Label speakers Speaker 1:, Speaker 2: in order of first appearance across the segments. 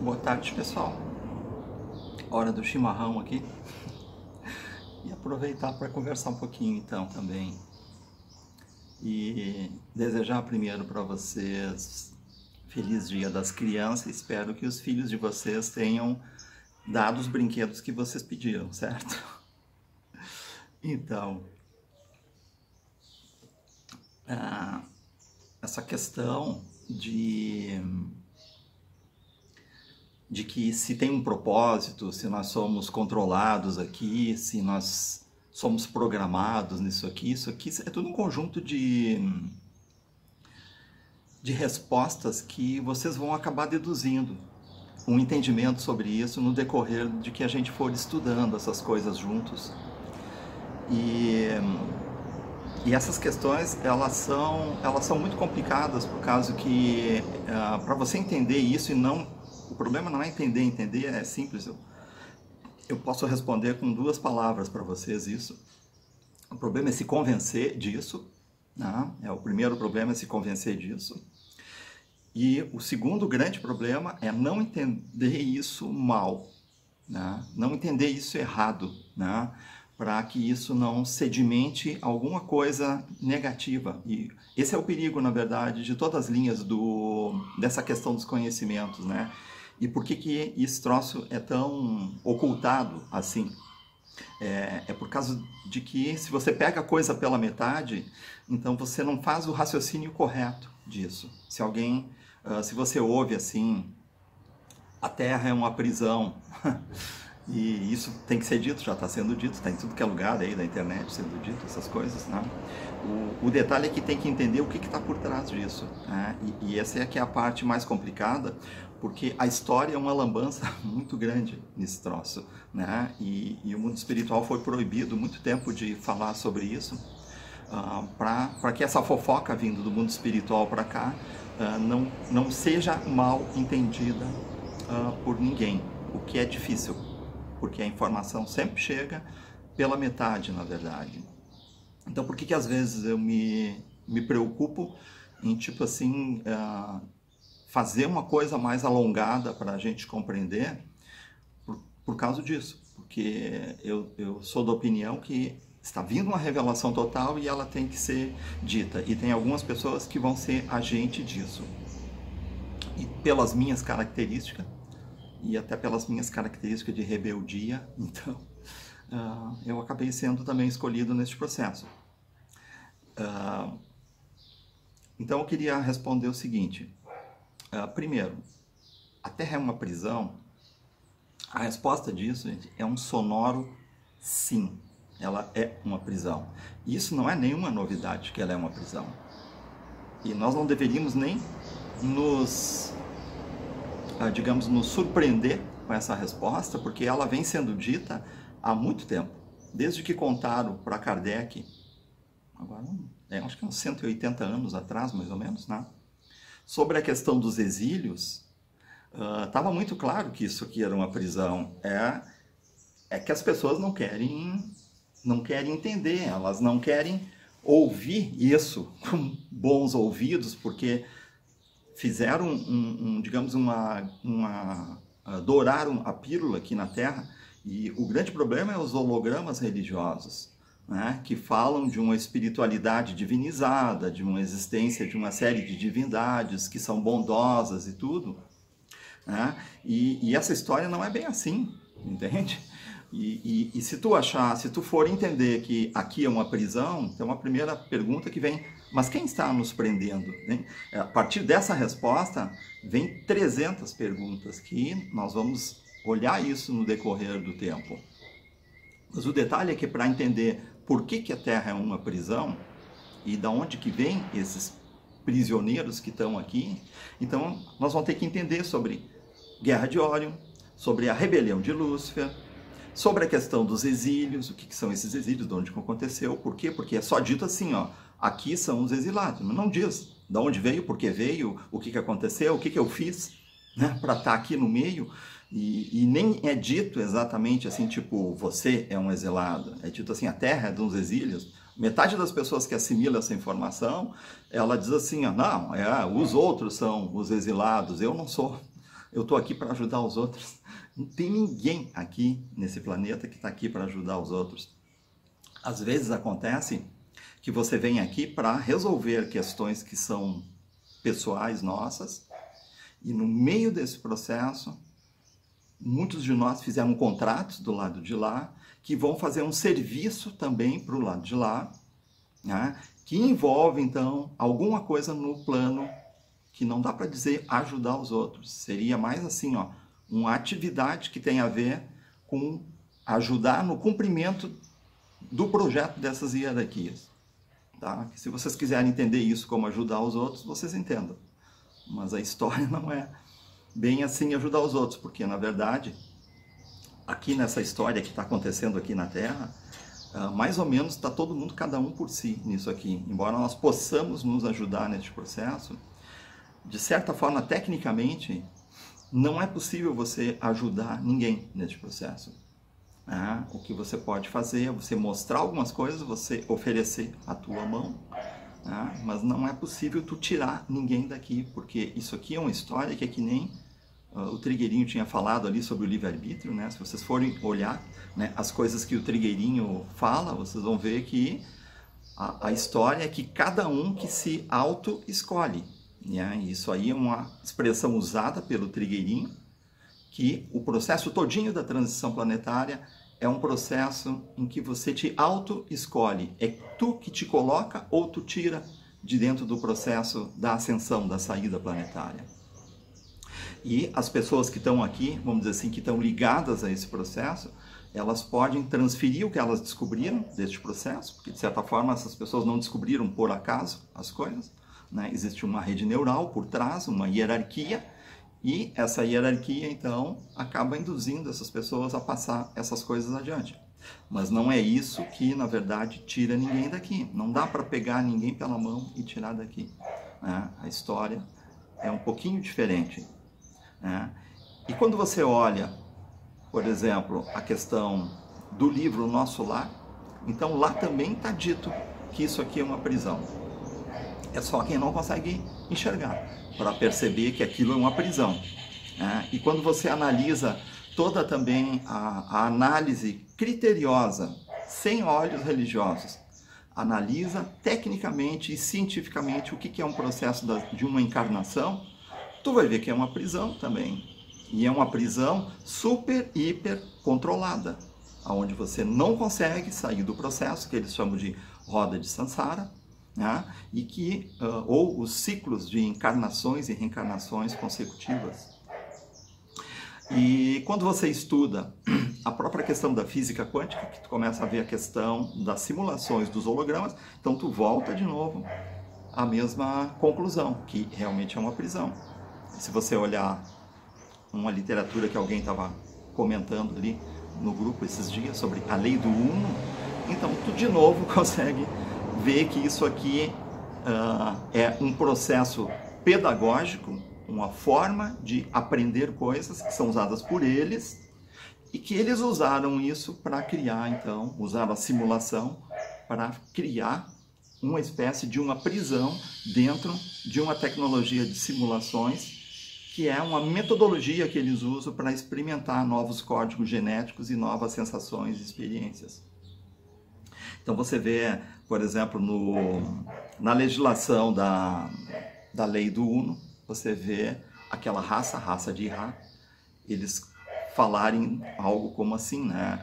Speaker 1: Boa tarde, pessoal. Hora do chimarrão aqui. E aproveitar para conversar um pouquinho então também. E desejar primeiro para vocês feliz Dia das Crianças. Espero que os filhos de vocês tenham dado os brinquedos que vocês pediram, certo? Então, essa questão de que se tem um propósito, se nós somos controlados aqui, se nós somos programados nisso aqui, isso aqui é tudo um conjunto de respostas que vocês vão acabar deduzindo um entendimento sobre isso no decorrer de que a gente for estudando essas coisas juntos. E essas questões, elas são muito complicadas, por causa que, para você entender isso e não... O problema não é entender é simples. Eu posso responder com duas palavras para vocês isso. O problema é se convencer disso, né? O primeiro problema é se convencer disso. E o segundo grande problema é não entender isso mal, né? Não entender isso errado, né? Para que isso não sedimente alguma coisa negativa. E esse é o perigo, na verdade, de todas as linhas dessa questão dos conhecimentos, né? E por que esse troço é tão ocultado assim? É por causa de que se você pega a coisa pela metade, então você não faz o raciocínio correto disso. Se você ouve assim, a Terra é uma prisão, e isso tem que ser dito, já está sendo dito, está em tudo que é lugar aí da internet sendo dito, essas coisas, né? O detalhe é que tem que entender o que está por trás disso, né? E essa é que é a parte mais complicada, porque a história é uma lambança muito grande nesse troço, né? E o mundo espiritual foi proibido muito tempo de falar sobre isso, para que essa fofoca vindo do mundo espiritual para cá não seja mal entendida por ninguém, o que é difícil, porque a informação sempre chega pela metade, na verdade. Então, por que às vezes eu me preocupo em, tipo assim, fazer uma coisa mais alongada para a gente compreender? Por causa disso. Porque eu sou da opinião que está vindo uma revelação total e ela tem que ser dita. E tem algumas pessoas que vão ser agente disso. E pelas minhas características, e até pelas minhas características de rebeldia, então eu acabei sendo também escolhido neste processo. Então eu queria responder o seguinte. Primeiro, a Terra é uma prisão? A resposta disso, gente, é um sonoro sim. Ela é uma prisão. E isso não é nenhuma novidade que ela é uma prisão. E nós não deveríamos nem nos surpreender com essa resposta, porque ela vem sendo dita há muito tempo. Desde que contaram para Kardec, agora acho que uns 180 anos atrás, mais ou menos, né? Sobre a questão dos exílios, estava muito claro que isso aqui era uma prisão. É que as pessoas não querem entender, elas não querem ouvir isso com bons ouvidos, porque fizeram douraram a pílula aqui na Terra, e o grande problema é os hologramas religiosos, né, que falam de uma espiritualidade divinizada, de uma existência de uma série de divindades que são bondosas e tudo, né? E essa história não é bem assim, entende? E se tu for entender que aqui é uma prisão, então a primeira pergunta que vem: mas quem está nos prendendo? Né? A partir dessa resposta, vem 300 perguntas que nós vamos olhar isso no decorrer do tempo. Mas o detalhe é que, para entender por que a Terra é uma prisão e de onde que vem esses prisioneiros que estão aqui, então nós vamos ter que entender sobre Guerra de Órion, sobre a rebelião de Lúcifer, sobre a questão dos exílios, o que são esses exílios, de onde que aconteceu, por quê? Porque é só dito assim, ó, aqui são os exilados, mas não diz de onde veio, por que veio, o que aconteceu, o que eu fiz, né, para estar aqui no meio, e nem é dito exatamente assim, tipo, você é um exilado, é dito assim, a Terra é dos exílios. Metade das pessoas que assimilam essa informação, ela diz assim, ó, não, os outros são os exilados, eu não sou. eu estou aqui para ajudar os outros. Não tem ninguém aqui nesse planeta que está aqui para ajudar os outros. Às vezes acontece que você vem aqui para resolver questões que são pessoais nossas, e no meio desse processo, muitos de nós fizeram contratos do lado de lá, que vão fazer um serviço também para o lado de lá, né? Que envolve, então, alguma coisa no plano que não dá para dizer ajudar os outros. Seria mais assim, ó, uma atividade que tem a ver com ajudar no cumprimento do projeto dessas hierarquias. Tá? Se vocês quiserem entender isso como ajudar os outros, vocês entendam. Mas a história não é bem assim ajudar os outros, porque, na verdade, aqui nessa história que está acontecendo aqui na Terra, mais ou menos está todo mundo, cada um por si, nisso aqui. Embora nós possamos nos ajudar neste processo, de certa forma, tecnicamente, não é possível você ajudar ninguém neste processo. O que você pode fazer é você mostrar algumas coisas, você oferecer a tua mão, mas não é possível tu tirar ninguém daqui, porque isso aqui é uma história que é que nem o Trigueirinho tinha falado ali sobre o livre-arbítrio, né? Se vocês forem olhar, né, as coisas que o Trigueirinho fala, vocês vão ver que a história é que cada um que se auto-escolhe. Né? Isso aí é uma expressão usada pelo Trigueirinho, que o processo todinho da transição planetária é um processo em que você te auto-escolhe. É tu que te coloca ou tu tira de dentro do processo da ascensão, da saída planetária. E as pessoas que estão aqui, vamos dizer assim, que estão ligadas a esse processo, elas podem transferir o que elas descobriram deste processo, porque de certa forma essas pessoas não descobriram por acaso as coisas, né? Existe uma rede neural por trás, uma hierarquia, e essa hierarquia, então, acaba induzindo essas pessoas a passar essas coisas adiante. Mas não é isso que, na verdade, tira ninguém daqui. Não dá para pegar ninguém pela mão e tirar daqui. Né? A história é um pouquinho diferente. Né? E quando você olha, por exemplo, a questão do livro Nosso Lar, então lá também está dito que isso aqui é uma prisão. É só quem não consegue enxergar para perceber que aquilo é uma prisão. Né? E quando você analisa toda também a análise criteriosa, sem olhos religiosos, analisa tecnicamente e cientificamente o que é um processo de uma encarnação, tu vai ver que é uma prisão também. E é uma prisão super, hiper controlada, onde você não consegue sair do processo, que eles chamam de roda de samsara, né? E que, ou os ciclos de encarnações e reencarnações consecutivas. E quando você estuda a própria questão da física quântica, que tu começa a ver a questão das simulações dos hologramas, então tu volta de novo à mesma conclusão, que realmente é uma prisão. Se você olhar uma literatura que alguém estava comentando ali no grupo esses dias sobre a lei do uno, então tu de novo consegue ver que isso aqui é um processo pedagógico, uma forma de aprender coisas que são usadas por eles e que eles usaram isso para criar, então, usaram a simulação para criar uma espécie de uma prisão dentro de uma tecnologia de simulações que é uma metodologia que eles usam para experimentar novos códigos genéticos e novas sensações e experiências. Então você vê, por exemplo, na legislação da lei do Uno, você vê aquela raça de Ra, eles falarem algo como assim, né?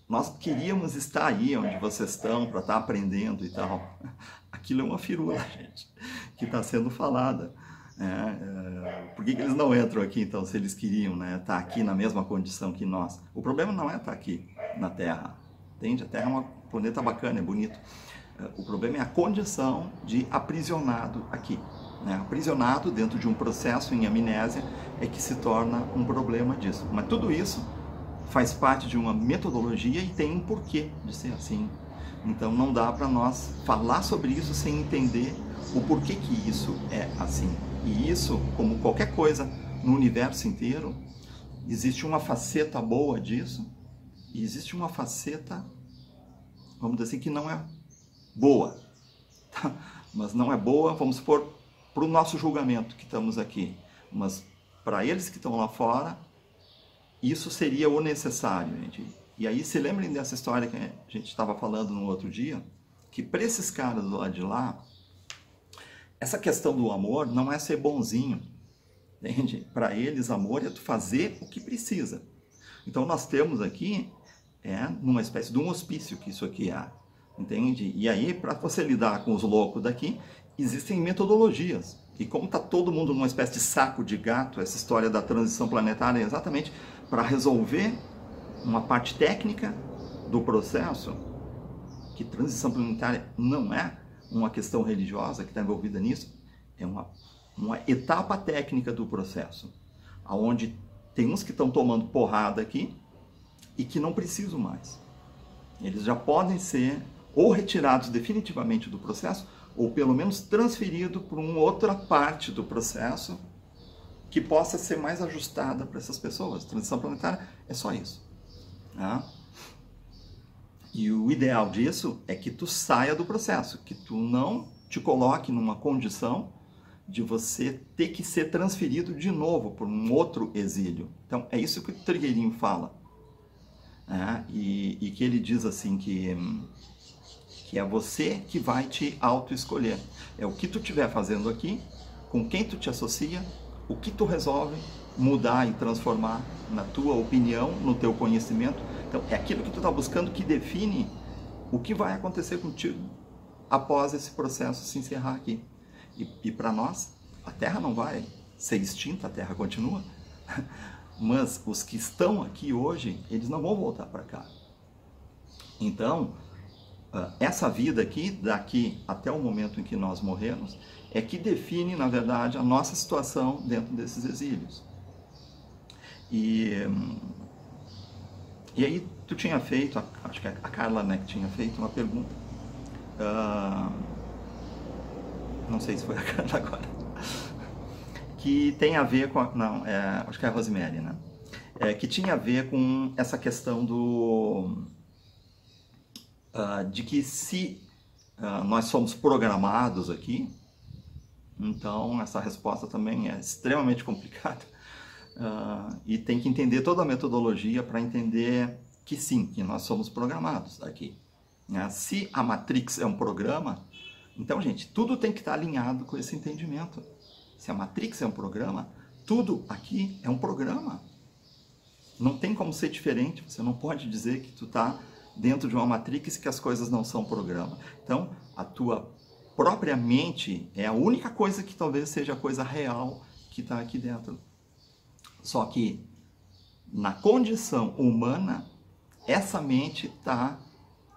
Speaker 1: Nós queríamos estar aí onde vocês estão para estar aprendendo e tal. Aquilo é uma firula, gente, que está sendo falada. Por que eles não entram aqui, então, se eles queriam, né, estar aqui na mesma condição que nós? O problema não é estar aqui na Terra. Entende? A Terra é um planeta bacana, é bonito. O problema é a condição de aprisionado aqui. Né? Aprisionado dentro de um processo em amnésia é que se torna um problema disso. Mas tudo isso faz parte de uma metodologia e tem um porquê de ser assim. Então não dá para nós falar sobre isso sem entender o porquê que isso é assim. E isso, como qualquer coisa no universo inteiro, existe uma faceta boa disso e existe uma faceta, vamos dizer assim, que não é boa. Tá? Mas não é boa, vamos supor, para o nosso julgamento que estamos aqui. Mas para eles que estão lá fora, isso seria o necessário, gente. E aí se lembrem dessa história que a gente estava falando no outro dia, que para esses caras do lado de lá, essa questão do amor não é ser bonzinho, entende? Para eles, amor é tu fazer o que precisa. Então nós temos aqui, numa espécie de um hospício que isso aqui é, entende? E aí, para você lidar com os loucos daqui, existem metodologias. E como está todo mundo numa espécie de saco de gato, essa história da transição planetária é exatamente para resolver uma parte técnica do processo, que transição planetária não é uma questão religiosa que está envolvida nisso, é uma etapa técnica do processo, onde tem uns que estão tomando porrada aqui e que não precisam mais. Eles já podem ser ou retirados definitivamente do processo, ou pelo menos transferido para uma outra parte do processo que possa ser mais ajustada para essas pessoas. Transição planetária é só isso. Tá? E o ideal disso é que tu saia do processo, que tu não te coloque numa condição de você ter que ser transferido de novo por um outro exílio. Então, é isso que o Trigueirinho fala. E que ele diz assim que é você que vai te auto-escolher. É o que tu estiver fazendo aqui, com quem tu te associa, o que tu resolve mudar e transformar na tua opinião, no teu conhecimento. Então, é aquilo que tu está buscando que define o que vai acontecer contigo após esse processo se encerrar aqui. E para nós, a Terra não vai ser extinta, a Terra continua. Mas os que estão aqui hoje, eles não vão voltar para cá. Então, essa vida aqui, daqui até o momento em que nós morremos, é que define, na verdade, a nossa situação dentro desses exílios. E aí tu tinha feito, acho que a Carla, né, que tinha feito uma pergunta, não sei se foi a Carla agora, que tem a ver com, acho que é a Rosemary, né, que tinha a ver com essa questão de que se nós somos programados aqui, então essa resposta também é extremamente complicada. E tem que entender toda a metodologia para entender que sim, que nós somos programados aqui. Se a Matrix é um programa, então, gente, tudo tem que estar alinhado com esse entendimento. Se a Matrix é um programa, tudo aqui é um programa. Não tem como ser diferente, você não pode dizer que tu está dentro de uma Matrix e que as coisas não são programa. Então, a tua própria mente é a única coisa que talvez seja a coisa real que está aqui dentro. Só que, na condição humana, essa mente está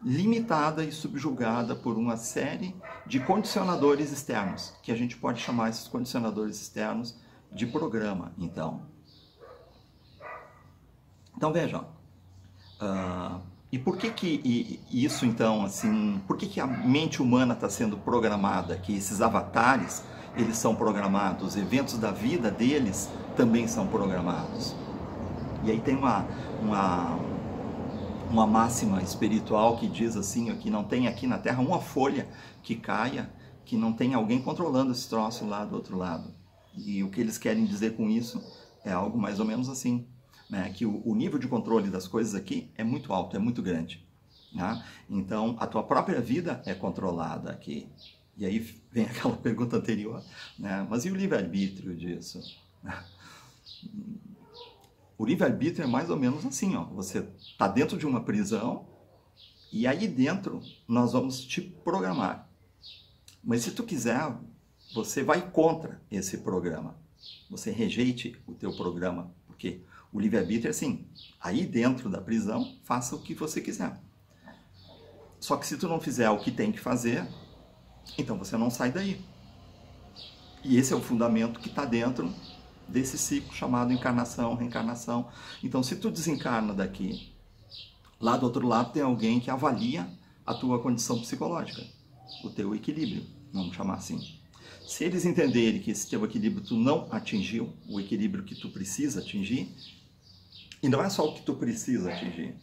Speaker 1: limitada e subjugada por uma série de condicionadores externos, que a gente pode chamar esses condicionadores externos de programa. Então vejam, e por que isso então, assim, por que a mente humana está sendo programada, que esses avatares, eles são programados, os eventos da vida deles também são programados? E aí tem uma máxima espiritual que diz assim, que não tem aqui na Terra uma folha que caia, que não tem alguém controlando esse troço lá do outro lado. E o que eles querem dizer com isso é algo mais ou menos assim, né? Que o nível de controle das coisas aqui é muito alto, é muito grande. Né? Então, a tua própria vida é controlada aqui. E aí vem aquela pergunta anterior, né? Mas e o livre-arbítrio disso? O livre-arbítrio é mais ou menos assim, você está dentro de uma prisão e aí dentro nós vamos te programar. Mas se tu quiser, você vai contra esse programa. Você rejeite o teu programa, porque o livre-arbítrio é assim, aí dentro da prisão, faça o que você quiser. Só que se tu não fizer o que tem que fazer, então você não sai daí. E esse é o fundamento que está dentro desse ciclo chamado encarnação, reencarnação. Então, se tu desencarna daqui, lá do outro lado tem alguém que avalia a tua condição psicológica, o teu equilíbrio, vamos chamar assim. Se eles entenderem que esse teu equilíbrio tu não atingiu, o equilíbrio que tu precisa atingir, e não é só o que tu precisa atingir,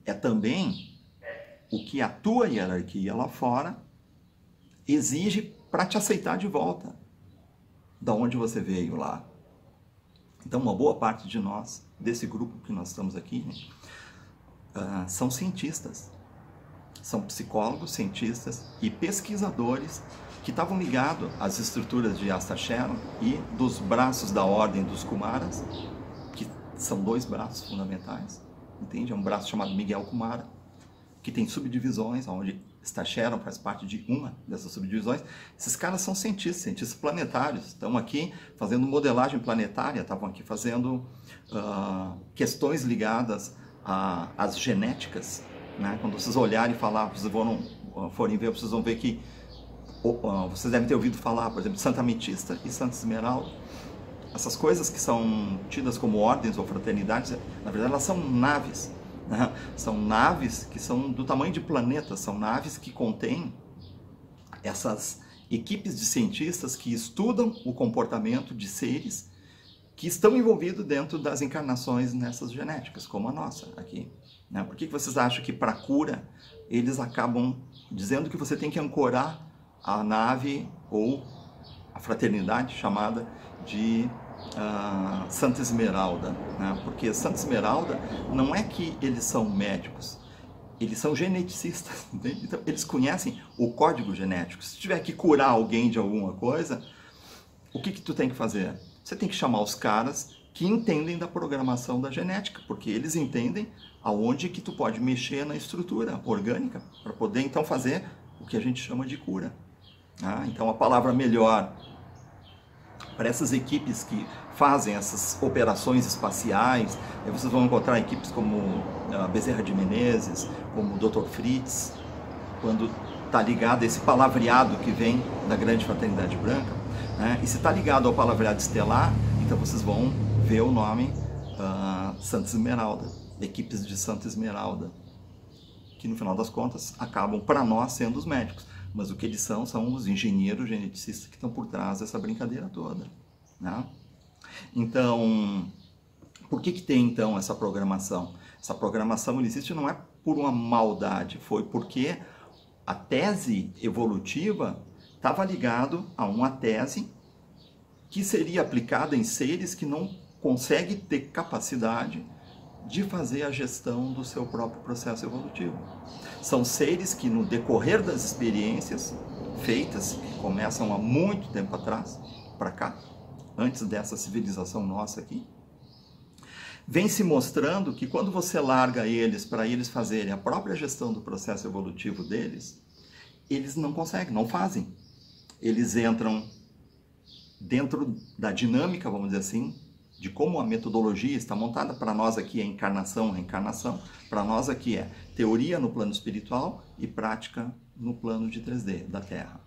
Speaker 1: é também o que a tua hierarquia lá fora exige para te aceitar de volta, da onde você veio lá. Então, uma boa parte de nós, desse grupo que nós estamos aqui, são cientistas. São psicólogos, cientistas e pesquisadores que estavam ligados às estruturas de Astacheron e dos braços da ordem dos Kumaras, que são 2 braços fundamentais, entende? É um braço chamado Miguel Kumara, que tem subdivisões, onde Astacheron faz parte de uma dessas subdivisões. Esses caras são cientistas planetários, estão aqui fazendo modelagem planetária, estavam aqui fazendo questões ligadas às genéticas, né? Quando vocês olharem e falar, vocês forem ver, vocês vão ver que vocês devem ter ouvido falar, por exemplo, de Santa Ametista e Santa Esmeralda. Essas coisas que são tidas como ordens ou fraternidades, na verdade elas são naves, né? São naves que são do tamanho de planetas, são naves que contêm essas equipes de cientistas que estudam o comportamento de seres que estão envolvidos dentro das encarnações nessas genéticas, como a nossa aqui. Né? Por que vocês acham que para a cura eles acabam dizendo que você tem que ancorar a nave ou a fraternidade chamada de Santa Esmeralda? Né? Porque Santa Esmeralda não é que eles são médicos, eles são geneticistas, entende? Então eles conhecem o código genético. Se tiver que curar alguém de alguma coisa, o que tu tem que fazer? Você tem que chamar os caras que entendem da programação da genética, porque eles entendem aonde que tu pode mexer na estrutura orgânica para poder então fazer o que a gente chama de cura. Então a palavra melhor para essas equipes que fazem essas operações espaciais, aí vocês vão encontrar equipes como Bezerra de Menezes, como o Dr. Fritz, quando está ligado a esse palavreado que vem da grande fraternidade branca, né? E se está ligado ao palavreado estelar, então vocês vão ver o nome Santa Esmeralda, equipes de Santa Esmeralda, que no final das contas acabam para nós sendo os médicos, mas o que eles são os engenheiros geneticistas que estão por trás dessa brincadeira toda, né? Então, por que tem então essa programação? Essa programação existe não é por uma maldade, foi porque a tese evolutiva estava ligado a uma tese que seria aplicada em seres que não conseguem ter capacidade de fazer a gestão do seu próprio processo evolutivo. São seres que no decorrer das experiências feitas, que começam há muito tempo atrás, para cá, antes dessa civilização nossa aqui, vem se mostrando que quando você larga eles para eles fazerem a própria gestão do processo evolutivo deles, eles não conseguem, não fazem. Eles entram dentro da dinâmica, vamos dizer assim, de como a metodologia está montada. Para nós aqui é encarnação, reencarnação. Para nós aqui é teoria no plano espiritual e prática no plano de 3D, da Terra.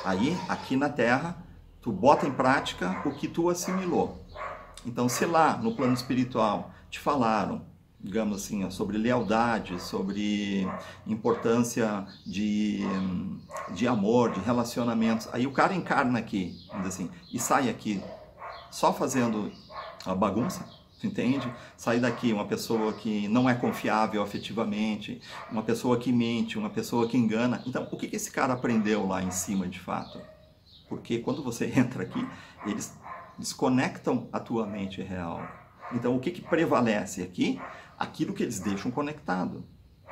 Speaker 1: Aí, aqui na Terra, tu bota em prática o que tu assimilou. Então, se lá no plano espiritual te falaram, digamos assim, sobre lealdade, sobre importância de amor, de relacionamentos, aí o cara encarna aqui, vamos dizer assim, e sai aqui só fazendo a bagunça, entende? Sai daqui uma pessoa que não é confiável afetivamente, uma pessoa que mente, uma pessoa que engana. Então, o que esse cara aprendeu lá em cima de fato? Porque quando você entra aqui, eles desconectam a tua mente real. Então, o que prevalece aqui? Aquilo que eles deixam conectado.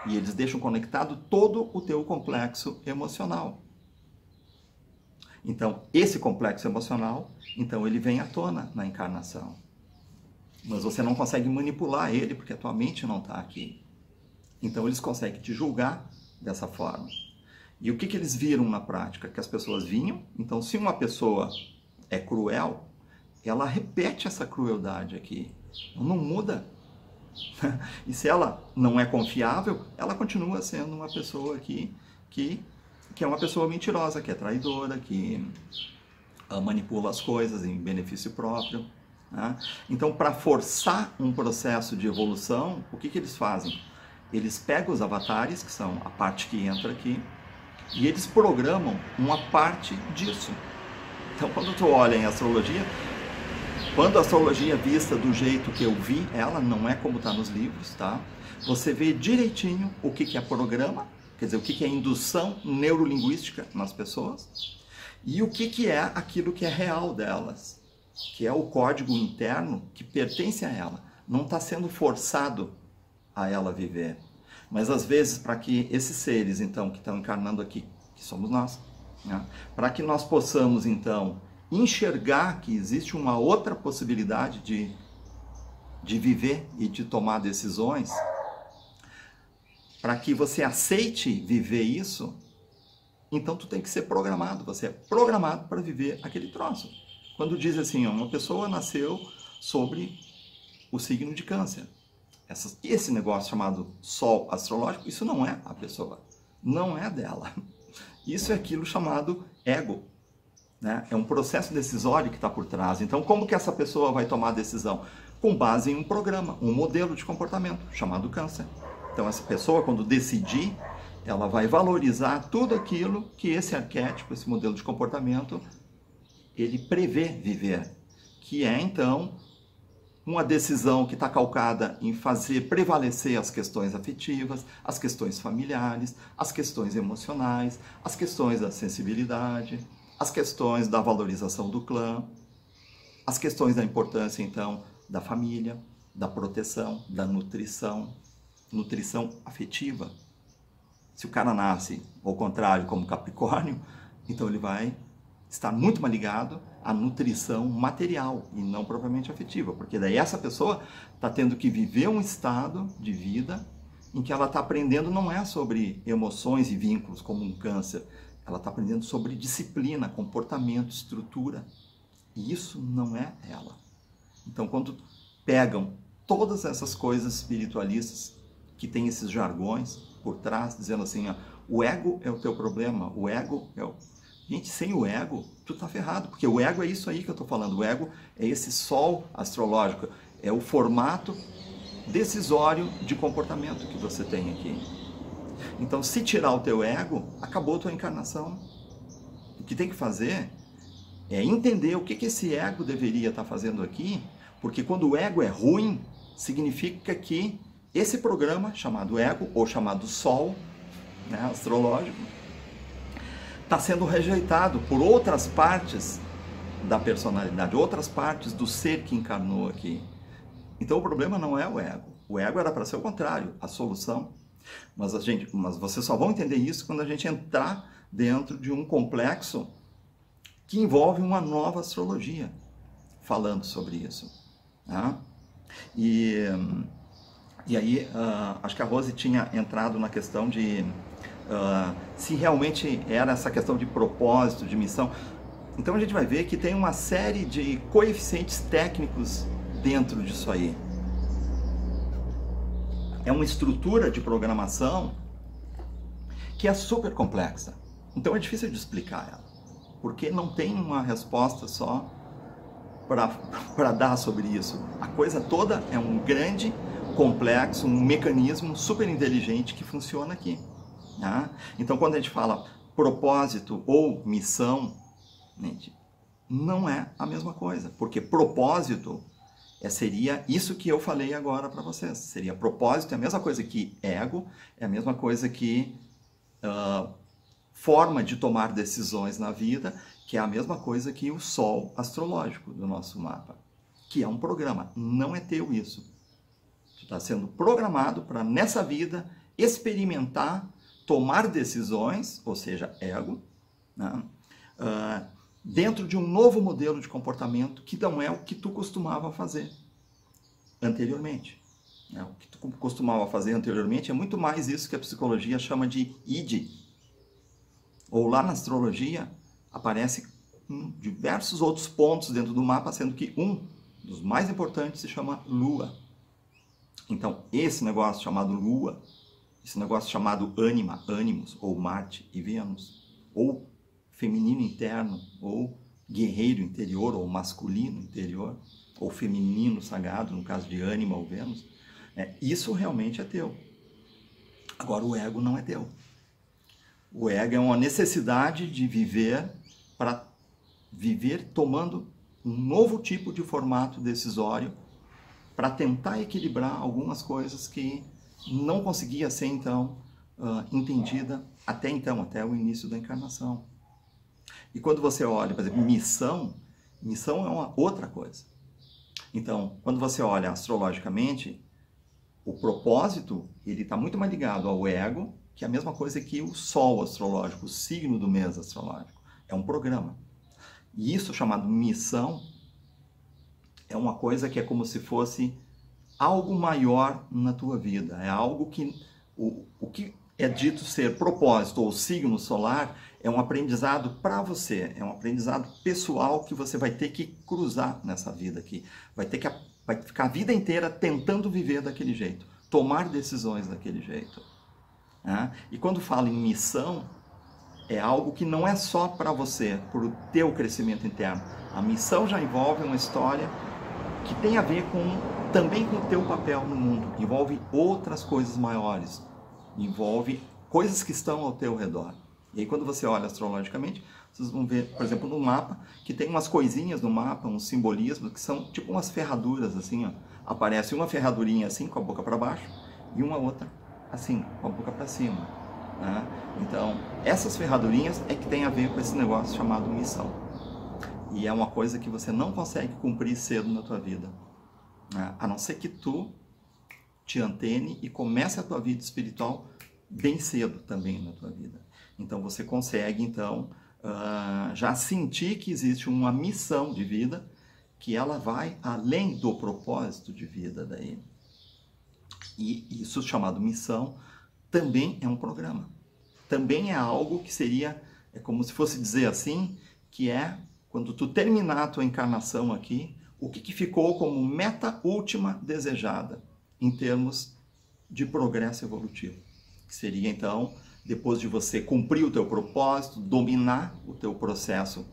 Speaker 1: E eles deixam conectado todo o teu complexo emocional. Então, esse complexo emocional, então ele vem à tona na encarnação. Mas você não consegue manipular ele, porque a tua mente não está aqui. Então, eles conseguem te julgar dessa forma. E o que eles viram na prática? Que as pessoas vinham. Então, se uma pessoa é cruel, ela repete essa crueldade aqui. Não muda. E se ela não é confiável, ela continua sendo uma pessoa aqui que é uma pessoa mentirosa, que é traidora, que manipula as coisas em benefício próprio. Né? Então, para forçar um processo de evolução, o que eles fazem? Eles pegam os avatares, que são a parte que entra aqui, e eles programam uma parte disso. Então, quando tu olha em astrologia, quando a astrologia é vista do jeito que eu vi, ela não é como está nos livros, tá? Você vê direitinho o que é programa, quer dizer, o que é indução neurolinguística nas pessoas, e o que é aquilo que é real delas. que é o código interno que pertence a ela. Não está sendo forçado a ela viver. Mas às vezes, para que esses seres, então, que estão encarnando aqui, que somos nós, né? Para que nós possamos, então, enxergar que existe uma outra possibilidade de viver e de tomar decisões, para que você aceite viver isso, então tu tem que ser programado. Você é programado para viver aquele troço. Quando diz assim, ó, uma pessoa nasceu sobre o signo de Câncer. Esse negócio chamado Sol astrológico, isso não é a pessoa. Não é dela. Isso é aquilo chamado ego. Né? É um processo decisório que está por trás. Então, como que essa pessoa vai tomar a decisão? Com base em um programa, um modelo de comportamento chamado Câncer. Então, essa pessoa, quando decidir, ela vai valorizar tudo aquilo que esse arquétipo, esse modelo de comportamento, ele prevê viver. Que é, então, uma decisão que está calcada em fazer prevalecer as questões afetivas, as questões familiares, as questões emocionais, as questões da sensibilidade, as questões da valorização do clã, as questões da importância, então, da família, da proteção, da nutrição afetiva. Se o cara nasce, ao contrário, como Capricórnio, então ele vai estar muito mais ligado à nutrição material e não propriamente afetiva, porque daí essa pessoa está tendo que viver um estado de vida em que ela está aprendendo não é sobre emoções e vínculos como um Câncer, ela está aprendendo sobre disciplina, comportamento, estrutura, e isso não é ela. Então, quando pegam todas essas coisas espiritualistas que tem esses jargões por trás, dizendo assim, ó, o ego é o teu problema, o ego é o... Gente, sem o ego, tu tá ferrado, porque o ego é isso aí que eu tô falando, o ego é esse sol astrológico, é o formato decisório de comportamento que você tem aqui. Então, se tirar o teu ego, acabou a tua encarnação. O que tem que fazer é entender o que esse ego deveria estar fazendo aqui, porque quando o ego é ruim, significa que esse programa, chamado ego, ou chamado sol, né, astrológico, está sendo rejeitado por outras partes da personalidade, outras partes do ser que encarnou aqui. Então o problema não é o ego. O ego era para ser o contrário, a solução. Mas vocês só vão entender isso quando a gente entrar dentro de um complexo que envolve uma nova astrologia, falando sobre isso. Tá? E aí, acho que a Rose tinha entrado na questão de se realmente era essa questão de propósito, de missão. Então a gente vai ver que tem uma série de coeficientes técnicos dentro disso aí. É uma estrutura de programação que é super complexa. Então é difícil de explicar ela, porque não tem uma resposta só para dar sobre isso. A coisa toda é um grande complexo, um mecanismo super inteligente que funciona aqui. Tá? Então, quando a gente fala propósito ou missão, gente, não é a mesma coisa, porque propósito seria isso que eu falei agora para vocês. Seria propósito, é a mesma coisa que ego, é a mesma coisa que forma de tomar decisões na vida, que é a mesma coisa que o sol astrológico do nosso mapa, que é um programa, não é teu isso. Tu está sendo programado para, nessa vida, experimentar, tomar decisões, ou seja, ego, né? Dentro de um novo modelo de comportamento que não é o que tu costumava fazer anteriormente. O que tu costumava fazer anteriormente é muito mais isso que a psicologia chama de id. Ou lá na astrologia aparece diversos outros pontos dentro do mapa, sendo que um dos mais importantes se chama Lua. Então, esse negócio chamado Lua, esse negócio chamado ânima, ânimos, ou Marte e Vênus, ou feminino interno, ou guerreiro interior, ou masculino interior, ou feminino sagrado, no caso de ânima ou Vênus, isso realmente é teu. Agora, o ego não é teu. O ego é uma necessidade de viver para viver tomando um novo tipo de formato decisório para tentar equilibrar algumas coisas que não conseguia ser, então, entendida até o início da encarnação. E quando você olha, por exemplo, missão, Missão é uma outra coisa. Então, quando você olha astrologicamente, o propósito, ele está muito mais ligado ao ego, que é a mesma coisa que o sol astrológico, o signo do mês astrológico. É um programa. E isso chamado missão é uma coisa que é como se fosse algo maior na tua vida. É algo que o que é dito ser propósito ou signo solar é um aprendizado para você, é um aprendizado pessoal que você vai ter que cruzar nessa vida aqui. Vai ficar a vida inteira tentando viver daquele jeito, tomar decisões daquele jeito. Né? E quando falo em missão, é algo que não é só para você, para o teu crescimento interno. A missão já envolve uma história que tem a ver também com o teu papel no mundo. Envolve outras coisas maiores. Envolve coisas que estão ao teu redor. E aí quando você olha astrologicamente, vocês vão ver, por exemplo, no mapa, que tem umas coisinhas no mapa, uns simbolismos, que são tipo umas ferraduras, assim, ó. Aparece uma ferradurinha assim, com a boca para baixo, e uma outra assim, com a boca para cima. Né? Então, essas ferradurinhas é que tem a ver com esse negócio chamado missão. E é uma coisa que você não consegue cumprir cedo na tua vida. Né? A não ser que tu te antene e comece a tua vida espiritual bem cedo também na tua vida. Então, você consegue, então, já sentir que existe uma missão de vida, que ela vai além do propósito de vida daí. E isso chamado missão também é um programa. Também é algo que seria, é como se fosse dizer assim, que é quando tu terminar a tua encarnação aqui, o que ficou como meta última desejada em termos de progresso evolutivo. Que seria então, depois de você cumprir o teu propósito, dominar o teu processo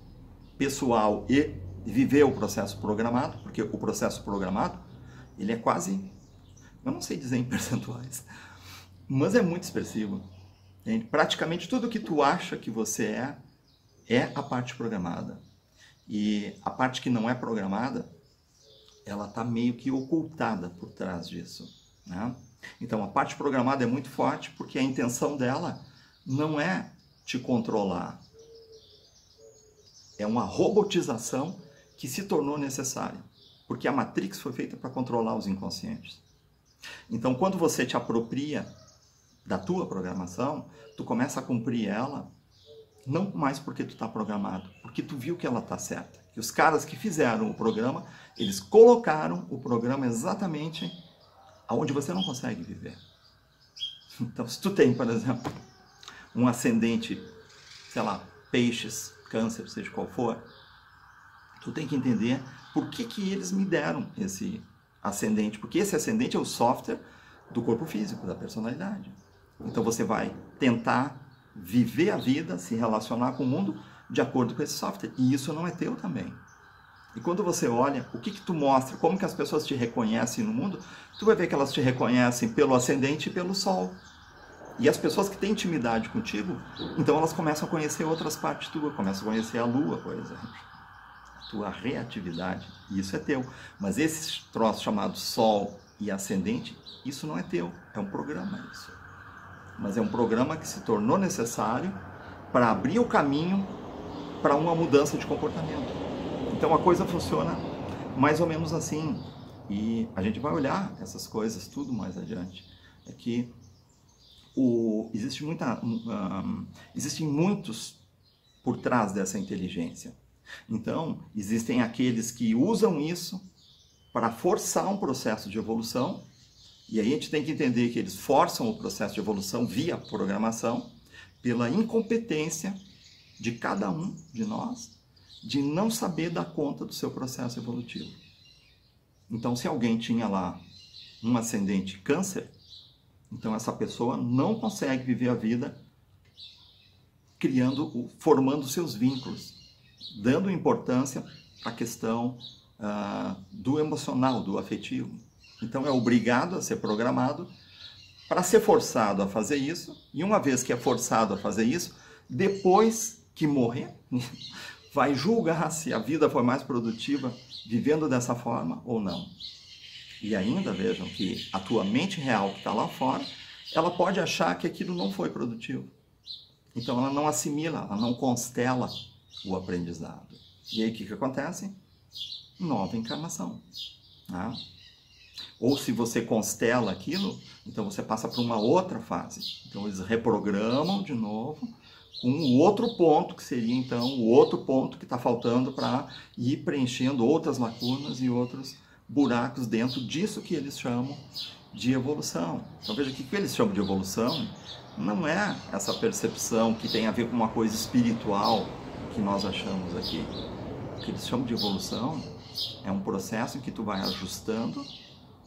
Speaker 1: pessoal e viver o processo programado, porque o processo programado, ele é quase, eu não sei dizer em percentuais, mas é muito expressivo. Entende? Praticamente tudo que tu acha que você é a parte programada. E a parte que não é programada, ela está meio que ocultada por trás disso. Né? Então, a parte programada é muito forte porque a intenção dela não é te controlar. É uma robotização que se tornou necessária. Porque a Matrix foi feita para controlar os inconscientes. Então, quando você te apropria da tua programação, tu começa a cumprir ela, não mais porque tu está programado, porque tu viu que ela está certa. Que os caras que fizeram o programa, eles colocaram o programa exatamente aonde você não consegue viver. Então, se tu tem, por exemplo, um ascendente, sei lá, peixes, câncer, seja qual for, tu tem que entender por que eles me deram esse ascendente, porque esse ascendente é o software do corpo físico, da personalidade. Então você vai tentar viver a vida, se relacionar com o mundo de acordo com esse software. E isso não é teu também. E quando você olha, o que tu mostra, como que as pessoas te reconhecem no mundo, tu vai ver que elas te reconhecem pelo ascendente e pelo sol. E as pessoas que têm intimidade contigo, então elas começam a conhecer outras partes tuas, começam a conhecer a lua, por exemplo. A tua reatividade. E isso é teu. Mas esse troço chamado sol e ascendente, isso não é teu. É um programa isso. Mas é um programa que se tornou necessário para abrir o caminho para uma mudança de comportamento. Então a coisa funciona mais ou menos assim. E a gente vai olhar essas coisas tudo mais adiante. É que existem muitos por trás dessa inteligência. Então, existem aqueles que usam isso para forçar um processo de evolução. E aí a gente tem que entender que eles forçam o processo de evolução via programação, pela incompetência de cada um de nós, de não saber dar conta do seu processo evolutivo. Então, se alguém tinha lá um ascendente câncer, então essa pessoa não consegue viver a vida formando seus vínculos, dando importância à questão do emocional, do afetivo. Então é obrigado a ser programado para ser forçado a fazer isso, e uma vez que é forçado a fazer isso, depois que morrer, vai julgar se a vida foi mais produtiva vivendo dessa forma ou não. E ainda vejam que a tua mente real que está lá fora, ela pode achar que aquilo não foi produtivo. Então ela não assimila, ela não constela o aprendizado. E aí o que acontece? Nova encarnação. Tá? Ou se você constela aquilo, então você passa para uma outra fase. Então eles reprogramam de novo com um outro ponto, que seria então o outro ponto que está faltando para ir preenchendo outras lacunas e outros buracos dentro disso que eles chamam de evolução. Então veja, o que eles chamam de evolução não é essa percepção que tem a ver com uma coisa espiritual que nós achamos aqui. O que eles chamam de evolução é um processo em que tu vai ajustando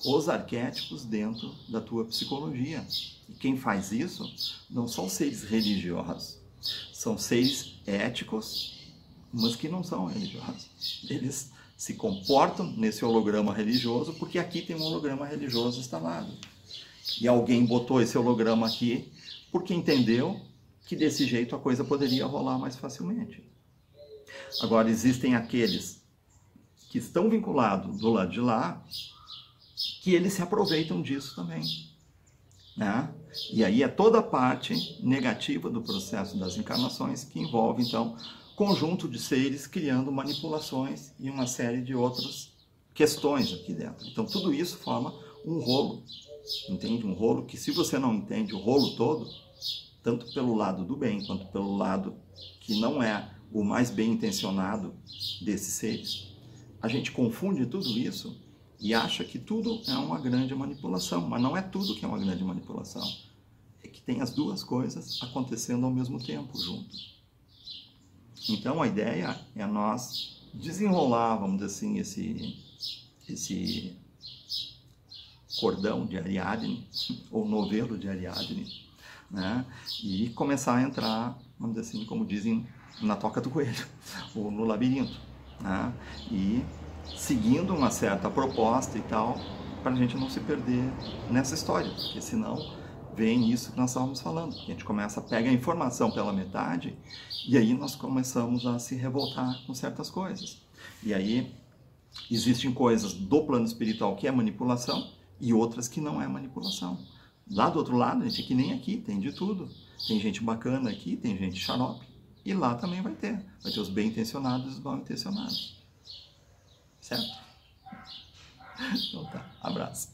Speaker 1: os arquétipos dentro da tua psicologia. E quem faz isso não são seres religiosos, são seres éticos, mas que não são religiosos. Eles se comportam nesse holograma religioso porque aqui tem um holograma religioso instalado. E alguém botou esse holograma aqui porque entendeu que desse jeito a coisa poderia rolar mais facilmente. Agora, existem aqueles que estão vinculados do lado de lá, que eles se aproveitam disso também. Né? E aí é toda a parte negativa do processo das encarnações que envolve, então, conjunto de seres criando manipulações e uma série de outras questões aqui dentro. Então, tudo isso forma um rolo, entende? Um rolo que, se você não entende o rolo todo, tanto pelo lado do bem, quanto pelo lado que não é o mais bem intencionado desses seres, a gente confunde tudo isso e acha que tudo é uma grande manipulação, mas não é tudo que é uma grande manipulação. É que tem as duas coisas acontecendo ao mesmo tempo, juntos. Então a ideia é nós desenrolar, vamos dizer assim, esse cordão de Ariadne, ou novelo de Ariadne, né? E começar a entrar, vamos dizer assim, como dizem, na toca do coelho, ou no labirinto, né? E seguindo uma certa proposta e tal, para a gente não se perder nessa história, porque senão vem isso que nós estávamos falando. A gente começa a pegar a informação pela metade e aí nós começamos a se revoltar com certas coisas. E aí existem coisas do plano espiritual que é manipulação e outras que não é manipulação. Lá do outro lado, a gente, que nem aqui, tem de tudo. Tem gente bacana aqui, tem gente xarope. E lá também vai ter. Vai ter os bem-intencionados e os mal-intencionados. Certo? Então tá, abraço.